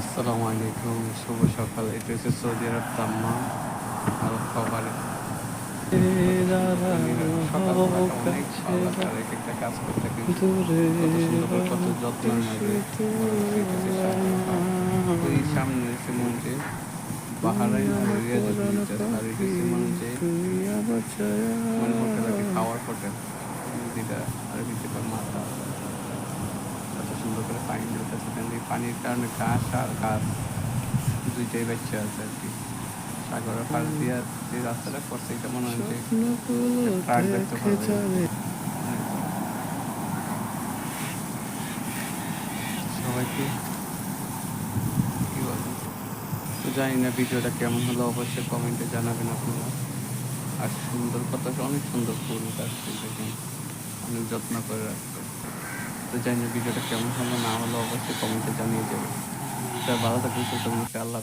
আসসালামু আলাইকুম, শুভ সকাল। এটা হচ্ছে সৌদি আরব দাম্মাম আল খবরে। কত সুন্দর করে সকালবেলাটা অনেক ভালো লাগে। আর এক একটা কাজ করতে কিন্তু কত সুন্দর করে কত যত্নের মাঝে মনে হচ্ছে এটাছে শাহবাগ পার্ক। ওই সামনে হচ্ছে মনে হচ্ছে বাহারাইন আর রিয়াদের মির্জাস, আর এটা হচ্ছে মনে হচ্ছে মানে হোটেল আর কি, খাওয়ার হোটেল যেটা আরবিতে কয় মাতাজ। কত সুন্দর করে পানি ঢুকতেছে, এই পানির কারণে ঘাস আর গাছ দুইটাই বাচ্চা আছে আর কি। সাগরের পাশ দিয়ে যে রাস্তাটা করছে এটা মনে হয় যে ট্রাক দেখতে পারবে অনেক বড়। সবাইকে কি বলবো, তো জানি না ভিডিওটা কেমন হলো, অবশ্যই কমেন্টে জানাবেন আপনারা। আর সুন্দর কথা, অনেক সুন্দর ফুল গাছ দেখেন, অনেক যত্ন করে রাখছে। তো জানি না ভিডিওটা কেমন হলো না হলো, অবশ্যই কমেন্টে জানিয়ে দেবেন। সবাই ভালো থাকবেন, সুস্থ থাকবেন। আল্লাহ।